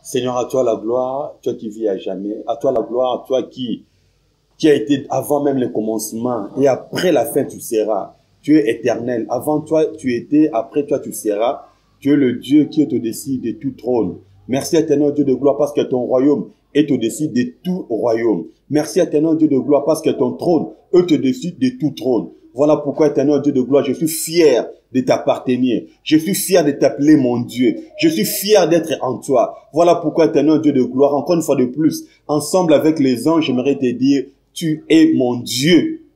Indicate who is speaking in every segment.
Speaker 1: Seigneur, à toi la gloire, toi qui vis à jamais. À toi la gloire, toi qui a été avant même le commencement et après la fin tu seras. Tu es éternel. Avant toi tu étais, après toi tu seras. Tu es le Dieu qui est au-dessus de tout trône. Merci éternel Dieu de gloire parce que ton royaume est au-dessus de tout royaume. Merci éternel Dieu de gloire parce que ton trône est au-dessus de tout trône. Voilà pourquoi éternel Dieu de gloire, je suis fier de t'appartenir. Je suis fier de t'appeler mon Dieu. Je suis fier d'être en toi. Voilà pourquoi éternel Dieu de gloire, encore une fois de plus, ensemble avec les anges, j'aimerais te dire, tu es mon Dieu.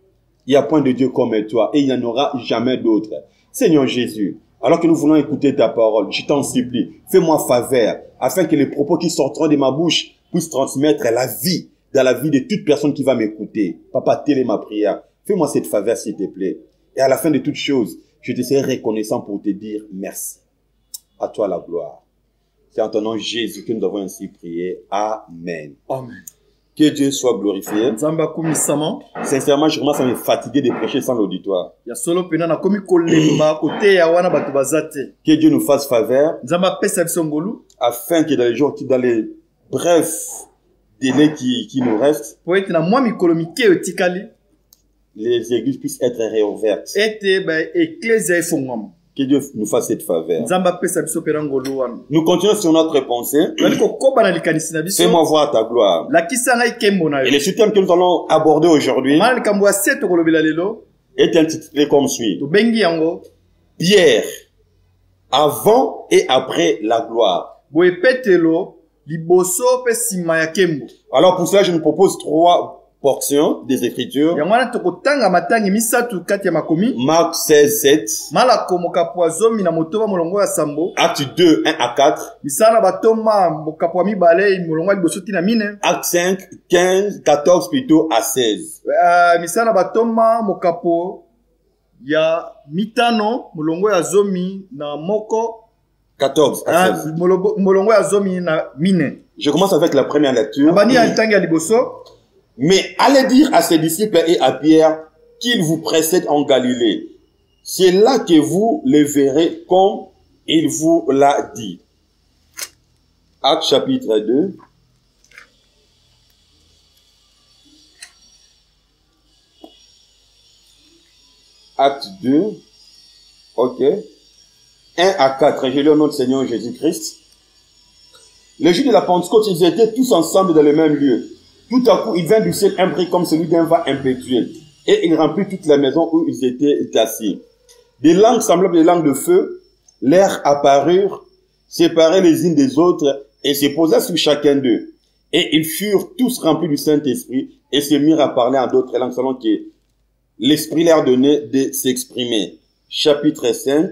Speaker 1: Il n'y a point de Dieu comme toi et il n'y en aura jamais d'autre. Seigneur Jésus, alors que nous voulons écouter ta parole, je t'en supplie, fais-moi faveur afin que les propos qui sortiront de ma bouche puissent transmettre la vie dans la vie de toute personne qui va m'écouter. Papa, telle est ma prière. Fais-moi cette faveur, s'il te plaît. Et à la fin de toutes choses, je te serai reconnaissant pour te dire merci. À toi la gloire. C'est en ton nom Jésus que nous avons ainsi prié. Amen.
Speaker 2: Amen.
Speaker 1: Que Dieu soit glorifié.
Speaker 2: Sincèrement,
Speaker 1: je commence à me fatiguer de prêcher sans l'auditoire. Que Dieu nous fasse faveur. Afin que dans les brefs délais qui nous restent, les églises puissent être réouvertes. Que Dieu nous fasse cette faveur. Nous continuons sur notre pensée. Fais-moi voir ta gloire. Et le thème que nous allons aborder aujourd'hui est intitulé comme suit. Pierre, avant et après la gloire. Alors pour cela, je nous propose 3 portions des Écritures. Marc 16, 7. Acte 2, 1 à 4. Acte 5, 15, 14 plutôt à 16. 14 à 16. Je commence avec la première lecture. Mais allez dire à ses disciples et à Pierre qu'il vous précède en Galilée. C'est là que vous le verrez comme il vous l'a dit. Acte chapitre 2. Acte 2. Ok. 1 à 4. Je lis au nom de Seigneur Jésus-Christ. Le jour de la Pentecôte, ils étaient tous ensemble dans le même lieu. Tout à coup, il vint du ciel un bruit comme celui d'un vent impétueux. Et il remplit toute la maison où ils étaient assis. Des langues semblables des langues de feu, l'air apparurent, séparés les unes des autres, et se posa sur chacun d'eux. Et ils furent tous remplis du Saint-Esprit, et se mirent à parler en d'autres langues, selon que l'Esprit leur donnait de s'exprimer. Chapitre 5,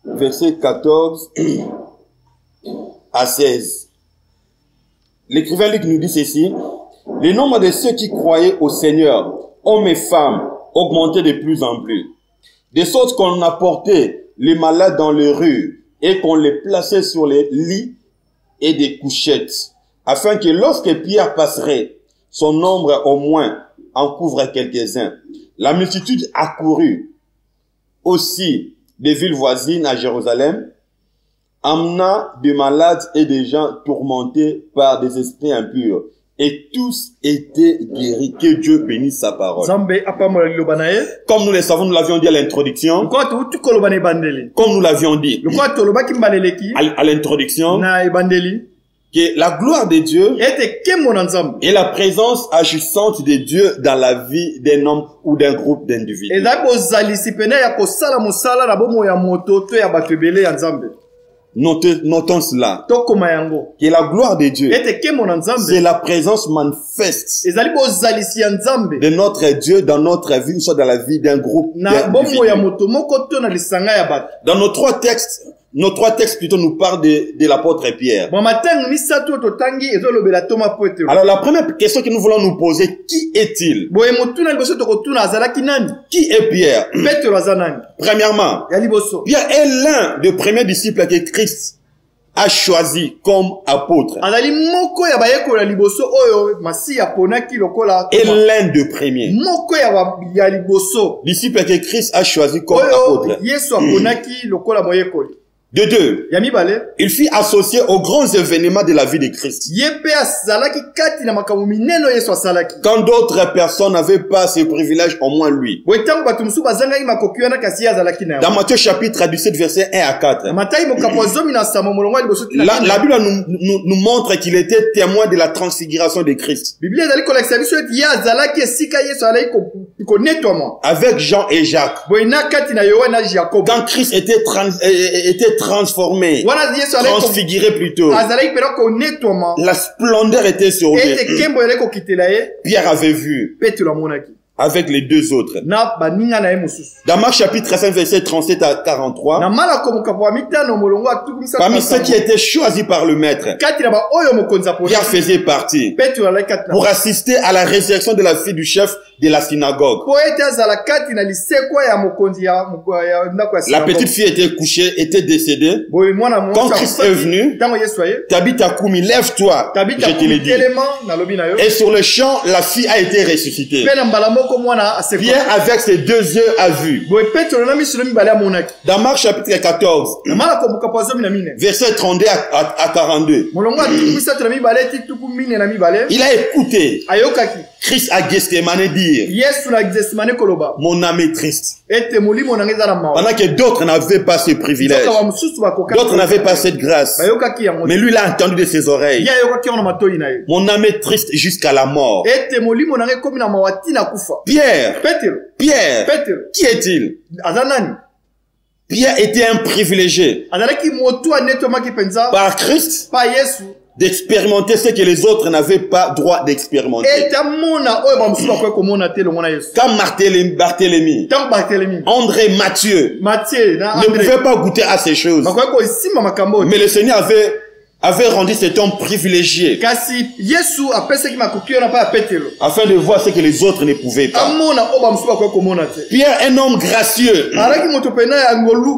Speaker 1: verset 14 à 16. L'écrivain Luc nous dit ceci. Le nombre de ceux qui croyaient au Seigneur, hommes et femmes, augmentait de plus en plus. De sorte qu'on apportait les malades dans les rues et qu'on les plaçait sur les lits et des couchettes, afin que lorsque Pierre passerait, son nombre au moins en couvre quelques-uns. La multitude accourut aussi des villes voisines à Jérusalem, amenant des malades et des gens tourmentés par des esprits impurs. Et tous étaient guéris. Que Dieu bénisse sa parole. Comme nous le savons, nous l'avions dit à l'introduction. Comme nous l'avions dit à l'introduction, que la gloire de Dieu est la présence agissante de Dieu dans la vie d'un homme ou d'un groupe d'individus. Notons cela. Que la gloire de Dieu, c'est la présence manifeste de notre Dieu dans notre vie, ou soit dans la vie d'un groupe d'individus. Dans nos 3 textes, plutôt nous parlent de l'apôtre Pierre. Alors la première question que nous voulons nous poser, qui est-il? Qui est Pierre? Premièrement, Pierre est l'un des premiers disciples que Christ a choisi comme apôtre. Et l'un des premiers disciples que Christ a choisi comme apôtre. De deux,
Speaker 3: ya mibale
Speaker 1: il fut associé aux grands événements de la vie de Christ.
Speaker 3: ye pe azalaki kati na makambo minene Yesu asalaki.
Speaker 1: Quand d'autres personnes n'avaient pas ce privilège, au moins lui.
Speaker 3: Boye ntango bato mosusu bazangaki makoki wana kasi ye azalaki na
Speaker 1: Dans
Speaker 3: yango.
Speaker 1: Matthieu chapitre 17, verset 1 à 4,
Speaker 3: Na Matayi mokapo zomi na samba molongo ya liboso tina
Speaker 1: la Bible nous montre qu'il était témoin de la transfiguration de Christ.
Speaker 3: Biblia ezali kolakisa biso ete ye azalaki esika Yesu alaki konetwama.
Speaker 1: Avec Jean et Jacques.
Speaker 3: Boye na kati na Yohana na Jacob.
Speaker 1: Quand Christ était transformé,
Speaker 3: Wana Yesu alaki
Speaker 1: transfiguré plutôt,
Speaker 3: azalaki pena konetwama.
Speaker 1: la splendeur était sur lui.
Speaker 3: Ete kembo eleki kokitela ye
Speaker 1: Pierre avait vu
Speaker 3: Petelo amonaki
Speaker 1: avec les deux autres.
Speaker 3: na baninga na ye mosusu.
Speaker 1: Dans Marc chapitre 5, verset 37 à
Speaker 3: Na
Speaker 1: 43,
Speaker 3: malako mokapo ya mitano molongo atukumisa
Speaker 1: parmi ceux qui étaient choisis par le maître,
Speaker 3: kati na ba oyo mokonzi
Speaker 1: Pierre
Speaker 3: apona
Speaker 1: faisait partie
Speaker 3: Petelo alaki kati na
Speaker 1: pour assister à la résurrection de la fille du chef de la synagogue.
Speaker 3: po ete azala kati na lisekwa ya mokonzi ya ndako ya
Speaker 1: La petite fille était couchée, était décédée.
Speaker 3: boye mwana
Speaker 1: Quand Christ est venu,
Speaker 3: ntango Yesu aye
Speaker 1: Tabitha Koumi, lève-toi,
Speaker 3: Tabitha
Speaker 1: je te l'ai dit.
Speaker 3: telema nalobi na yo
Speaker 1: Et sur le champ, la fille a été ressuscitée.
Speaker 3: pe na mbala moko mwana asekwa
Speaker 1: Pierre, avec ses deux yeux, a vu.
Speaker 3: boye Petelo na miso na mibale amonaki
Speaker 1: Dans Marc chapitre 14,
Speaker 3: na malako mokapo ya zomi na mine
Speaker 1: verset 32 à 42,
Speaker 3: molongo atuku misato na mibale ti tuku mine na mibale
Speaker 1: il a écouté
Speaker 3: ayokaki
Speaker 1: Christ à Gethsemane dire,
Speaker 3: Yesu na Gethsemane koloba
Speaker 1: mon âme est triste.
Speaker 3: ete molimo na ngai eza na mawa
Speaker 1: Pendant que d'autres n'avaient pas ce privilège,
Speaker 3: soka bamosusu bakoka
Speaker 1: d'autres n'avaient pas cette grâce.
Speaker 3: bayokaki yango
Speaker 1: Mais lui l'a entendu de ses oreilles.
Speaker 3: ye ayokaki yango na matoi na ye
Speaker 1: Mon âme est triste jusqu'à la mort.
Speaker 3: ete molimo na ngai ekomi na mawa tina kufa.
Speaker 1: Pierre,
Speaker 3: Petelo
Speaker 1: qui est-il?
Speaker 3: aza nani?
Speaker 1: Pierre était un privilégié
Speaker 3: azalaki motu anetomaki mpenza
Speaker 1: par Christ
Speaker 3: pa Yesu
Speaker 1: d'expérimenter ce que les autres n'avaient pas droit d'expérimenter.
Speaker 3: ete amona oyo bamosusu bakoki komona te elongo na Yesu.
Speaker 1: Comme Barthélemy,
Speaker 3: ntango Barthélemy
Speaker 1: André, Matthieu
Speaker 3: Matthieu na
Speaker 1: ne
Speaker 3: André
Speaker 1: pouvaient pas goûter à ces choses.
Speaker 3: bakoki kosimba makambo oyo
Speaker 1: Mais le Seigneur avait rendu cet homme privilégié
Speaker 3: kasi Yesu apesaki makoki wana pa ya Petelo
Speaker 1: afin de voir ce que les autres ne pouvaient pas.
Speaker 3: amona oyo bamosusu bakoki komona te.
Speaker 1: Pierre, un homme gracieux,
Speaker 3: azalaki moto pena ya ngolu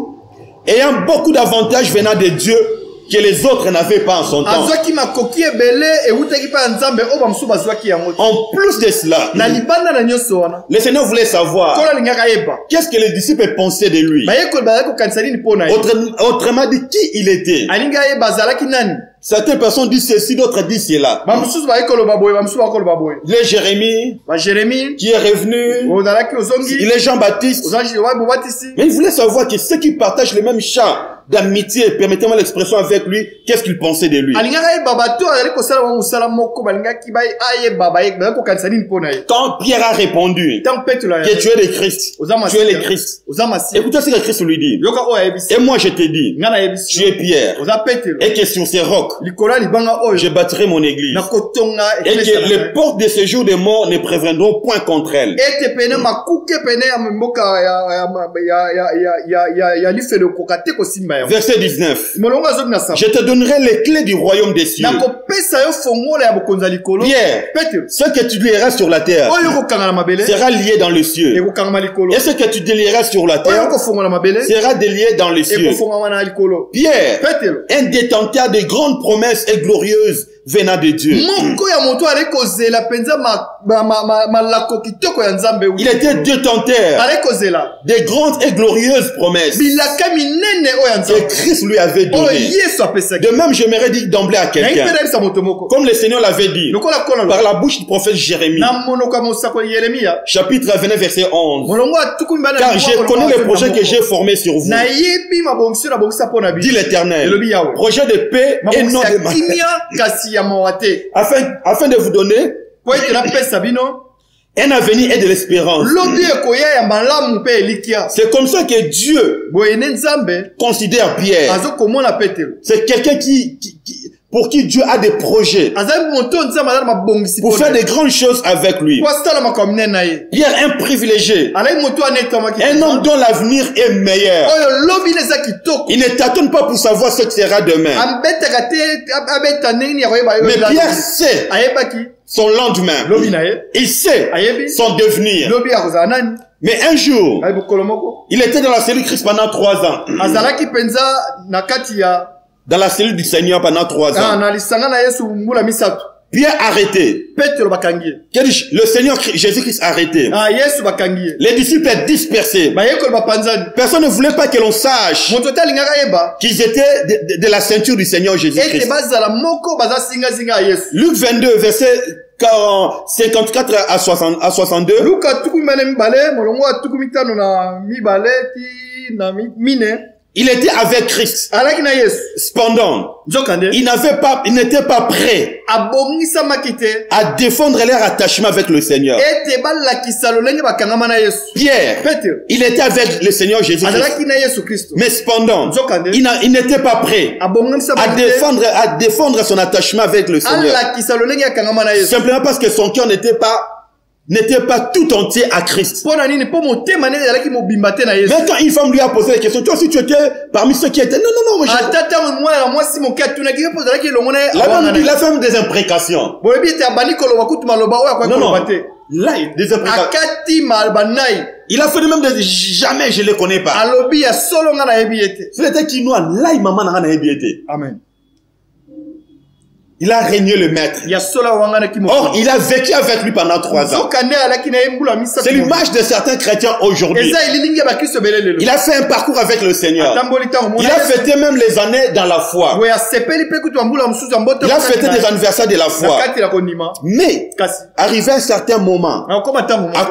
Speaker 1: ayant beaucoup d'avantages venant de Dieu que les autres n'avaient pas en son temps.
Speaker 3: azwaki makoki ebele ewutaki pa ya nzambe oyo bamosusu bazwaki yango te.
Speaker 1: En plus de cela,
Speaker 3: na libanda na nyonso wana
Speaker 1: le Seigneur voulait savoir
Speaker 3: kolo alingaka yeba
Speaker 1: qu'est-ce que les disciples pensaient de lui.
Speaker 3: bayekoli bazalaki kokanisa nini mpo na ye.
Speaker 1: Autrement dit, qui il était.
Speaker 3: alingaka yeba azalaki nani.
Speaker 1: Certaines personnes disent ceci, d'autres disent cela.
Speaker 3: bamosusu bayekoloba boye bamosusu bakoloba boye.
Speaker 1: Il est Jérémie
Speaker 3: Jérémie
Speaker 1: qui est revenu.
Speaker 3: ozalaki ozongi
Speaker 1: Il est Jean-Baptiste.
Speaker 3: ozalaki bobatisi.
Speaker 1: Mais il voulait savoir que ceux qui partagent le même champ d'amitié, permettez-moi l'expression avec lui, qu'est-ce qu'ils pensaient de lui.
Speaker 3: alingaka yeba bato azali kosala wa mosala moko balingaki ayeba bazali kokanisa nini mpo na ye.
Speaker 1: Quand Pierre a répondu
Speaker 3: ntango Petelo
Speaker 1: que tu es le Christ, tu es le Christ,
Speaker 3: oza masiya
Speaker 1: écoutez ce que Christ lui dit.
Speaker 3: yoka oyo ayebisi
Speaker 1: Et moi je te dis,
Speaker 3: nga nayebisi
Speaker 1: tu es Pierre,
Speaker 3: oza Petelo
Speaker 1: et que sur ces rocs,
Speaker 3: likolo ya libanga
Speaker 1: je
Speaker 3: oyo
Speaker 1: bâtirai mon église.
Speaker 3: nakotonga
Speaker 1: Et que les portes de ce jour des morts ne préviendront point contre elle.
Speaker 3: ete pene makuke pene ya mboka ya lifelo koka te kosimba yango.
Speaker 1: Verset 19.
Speaker 3: molongo azobi na saba
Speaker 1: Je te donnerai les clés du royaume des cieux.
Speaker 3: nakopesa yo fongola ya bokonzi ya likolo.
Speaker 1: Pierre,
Speaker 3: Petelo
Speaker 1: ce que tu lieras sur la terre
Speaker 3: oyo ekokanga na mabele
Speaker 1: sera lié dans les cieux.
Speaker 3: ekokangama likolo.
Speaker 1: Et ce que tu délieras sur la
Speaker 3: oyo
Speaker 1: terre
Speaker 3: ekofongola mabele
Speaker 1: sera délié dans les cieux.
Speaker 3: ekofongama na likolo.
Speaker 1: Pierre,
Speaker 3: Petelo
Speaker 1: un détenteur de grandes promesses et glorieuses venant de Dieu.
Speaker 3: moko ya moto ali kozela mpenza malako kitoko ya nzambe.
Speaker 1: Il était détenteur
Speaker 3: ali kozela
Speaker 1: de grandes et glorieuses promesses
Speaker 3: bilaka minene oyo ya
Speaker 1: que
Speaker 3: nzambe
Speaker 1: Christ lui avait
Speaker 3: oyo
Speaker 1: données.
Speaker 3: Yesu apesaki.
Speaker 1: De même, j'aimerais dire d'emblée à
Speaker 3: nayi mpe
Speaker 1: quelqu'un,
Speaker 3: nayebisa moto moko
Speaker 1: comme le Seigneur l'avait dit,
Speaker 3: lokola kola
Speaker 1: par la bouche du prophète Jérémie,
Speaker 3: na monoko ya mosako Yeremia
Speaker 1: chapitre 29, verset 11.
Speaker 3: molongo atukumi bana
Speaker 1: Car je connais les projets que j'ai formés sur vous,
Speaker 3: nayebi mabongisi na bongisa mpo na
Speaker 1: dit
Speaker 3: bino
Speaker 1: l'Éternel.
Speaker 3: elobi yawe
Speaker 1: Projet de paix et non
Speaker 3: mabongisi
Speaker 1: de
Speaker 3: ya
Speaker 1: mal.
Speaker 3: kimia kasi ya mawa te
Speaker 1: Afin de vous donner
Speaker 3: po ete napesa bino
Speaker 1: un avenir et de l'espérance.
Speaker 3: lobi ekoya ya malamu mpe elikia.
Speaker 1: C'est comme ça que Dieu
Speaker 3: boye ne nzambe
Speaker 1: considère Pierre.
Speaker 3: azokomona Petelo
Speaker 1: C'est quelqu'un pour qui Dieu a des projets
Speaker 3: azali moto nzambe azali mabongisi
Speaker 1: pour faire de grandes choses avec lui.
Speaker 3: po asala makambo minene na ye.
Speaker 1: Pierre, un privilégié,
Speaker 3: alai moto anetamaki
Speaker 1: un homme dont l'avenir est meilleur.
Speaker 3: oyo lobi ne eza kitoko
Speaker 1: Il ne t'attend pas pour savoir ce que sera demain.
Speaker 3: ambetaka te abeta ndenge nini akoyeba yo
Speaker 1: Mais
Speaker 3: eza.
Speaker 1: Pierre sait
Speaker 3: ayebaki
Speaker 1: son lendemain.
Speaker 3: lobi na ye
Speaker 1: Il sait
Speaker 3: ayebi
Speaker 1: son devenir.
Speaker 3: lobi akozala nani.
Speaker 1: Mais un jour,
Speaker 3: ayi bokolo moko
Speaker 1: il était dans la cellule Christ pendant 3 ans.
Speaker 3: azalaki mpenza na kati ya
Speaker 1: Dans la cellule du Seigneur pendant 3 ans.
Speaker 3: na lisanga na Yesu mbula misato.
Speaker 1: Pierre arrêté.
Speaker 3: Petro bakangi.
Speaker 1: Le Seigneur Jésus-Christ arrêté.
Speaker 3: Ah, Yesu bakangi.
Speaker 1: Les disciples étaient dispersés.
Speaker 3: Bayekol bapanzani.
Speaker 1: Personne ne voulait pas que l'on sache
Speaker 3: Moto talingaka yeba.
Speaker 1: qu'ils étaient de la ceinture du Seigneur
Speaker 3: Ete
Speaker 1: Jésus-Christ.
Speaker 3: bazala moko baza singa singa Yesu.
Speaker 1: Luc 22, verset 54 à 62.
Speaker 3: Luka tuku mibale mibale, molongo atuku mitano na mibale ti na mine.
Speaker 1: Il était avec Christ.
Speaker 3: Alaki na Yesu.
Speaker 1: Cependant,
Speaker 3: Nzokande.
Speaker 1: il n'était pas prêt
Speaker 3: Abongisa makite.
Speaker 1: à défendre leur attachement avec le Seigneur.
Speaker 3: Ete balakisa lolenge bakangama na Yesu.
Speaker 1: Pierre,
Speaker 3: Petro.
Speaker 1: il était avec le Seigneur Jésus-Christ.
Speaker 3: Azalaki na Yesu Kristo.
Speaker 1: Mais cependant,
Speaker 3: Nzokande.
Speaker 1: il n'était pas prêt
Speaker 3: Abongisa
Speaker 1: à défendre son attachement avec le Seigneur.
Speaker 3: Alakisa lolenge akangama na Yesu.
Speaker 1: Simplement parce que son cœur n'était pas tout entier à Christ.
Speaker 3: Pona nini po motema ne yalaki mobimbate na Yesu.
Speaker 1: Mais quand une femme lui a posé la question, toi aussi tu étais parmi ceux qui étaient... Non, moi
Speaker 3: Atata mwana mwasi mokia tunaki po zalaki longona.
Speaker 1: la femme des imprécations.
Speaker 3: Bolebi te abani koloba kutu maloba oya kwa kolobate.
Speaker 1: Là, des imprécations.
Speaker 3: Akati malbanai.
Speaker 1: Il a fait de même de jamais je les connais pas.
Speaker 3: Alobi ya solo nga na yebiete.
Speaker 1: C'était qui noa là il maman na yebiete.
Speaker 3: Amen.
Speaker 1: Il a régné le maître. Or, il a vécu avec lui pendant 3 ans. C'est l'image de certains chrétiens aujourd'hui. Il a fait un parcours avec le Seigneur. Il a fêté même les années dans la foi. Il a fêté des anniversaires de la foi. Mais, arrivé à un certain moment, à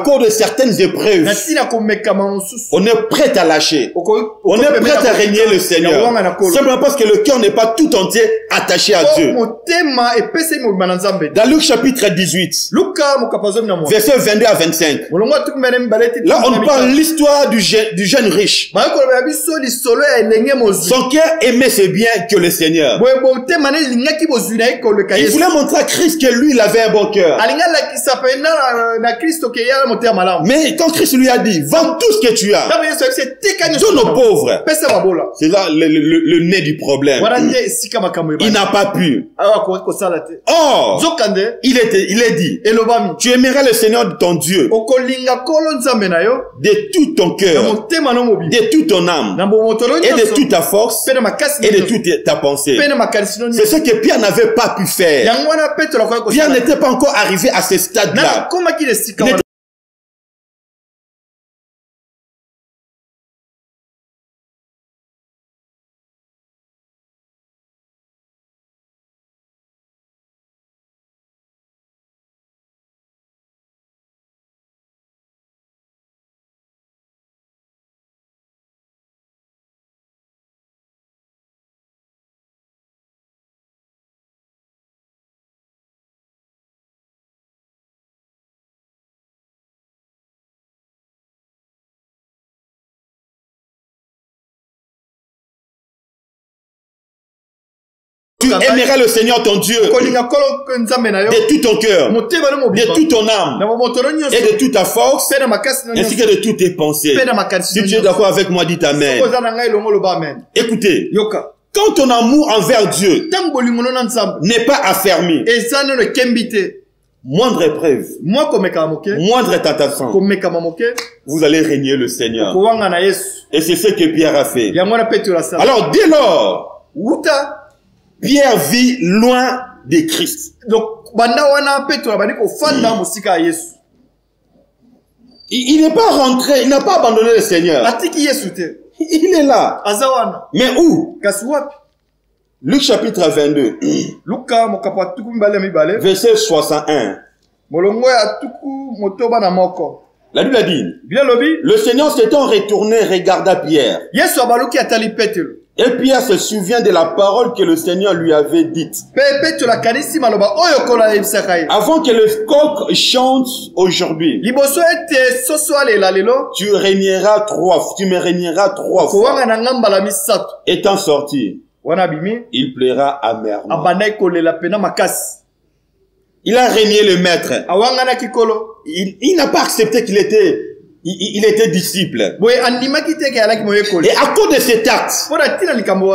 Speaker 1: cause de certaines épreuves, on est prêt à lâcher. On est prêt à régner le Seigneur. Simplement parce que le cœur n'est pas tout entier attaché à Dieu. Dans Luc chapitre 18, verset 22 à 25, là on parle l'histoire du jeune riche. Son cœur aimait ses biens que le Seigneur. Il voulait montrer à Christ que lui il avait un bon cœur. Mais quand Christ lui a dit, vends tout ce que tu as, donne aux pauvres, c'est là le nez du problème. Il n'a pas pu. Or, il est dit, tu aimeras le Seigneur de ton Dieu de tout ton cœur, de toute ton âme, et de toute ta force, et de toute ta pensée. C'est ce que Pierre n'avait pas pu faire. Pierre n'était pas encore arrivé à ce stade-là. Tu aimeras le Seigneur ton Dieu de tout ton cœur, de toute ton âme, et de toute ta force, ainsi que de toutes tes pensées. Si tu es d'accord avec moi, dis Amen. Écoutez, quand ton amour envers Dieu n'est pas affermi, moindre épreuve, moindre tentation, vous allez régner le Seigneur. Et c'est ce que Pierre a fait. Alors dès lors, Pierre vit loin de Christ. Il n'est pas rentré, il n'a pas abandonné le Seigneur. Il est là. Mais où? Luc chapitre 22, verset 61. La Bible a dit, le Seigneur s'étant retourné regarda Pierre. Et Pierre se souvient de la parole que le Seigneur lui avait dite. Avant que le coq chante aujourd'hui, tu me régneras 3 fois. Étant sorti, il plaira amèrement. Il a régné le maître. Il n'a pas accepté qu'il était disciple. Et à cause de cet acte,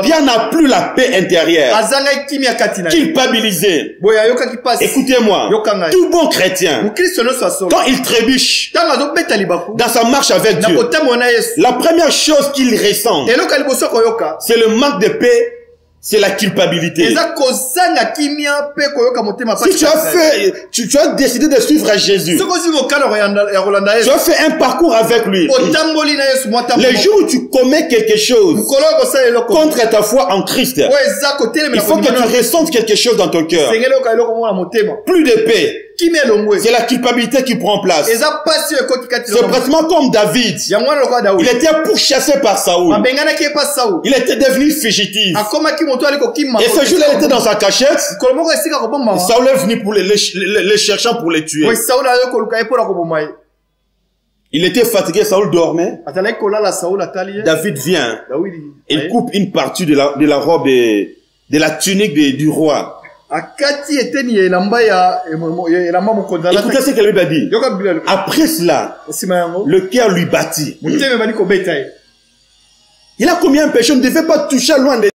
Speaker 1: Pierre n'a plus la paix intérieure. Culpabilisé. Écoutez-moi, tout bon chrétien, quand il trébuche dans sa marche avec Dieu, la première chose qu'il ressent, c'est le manque de paix C'est la culpabilité. Si tu as décidé de suivre Jésus, tu as fait un parcours avec lui. Le jour où tu commets quelque chose contre ta foi en Christ, il faut que tu ressentes quelque chose dans ton cœur. Plus de paix. C'est la culpabilité qui prend place. C'est pratiquement comme David. Il était pourchassé par Saoul. Il était devenu fugitif. Et ce jour-là, il était dans sa cachette. Saoul est venu pour les cherchant pour les tuer. Il était fatigué, Saoul dormait. David vient. Il coupe une partie de la robe de la tunique du roi. Écoutez ce qu'elle lui a dit. Après cela, le cœur lui battit. Il a commis un péché, on ne devait pas toucher loin de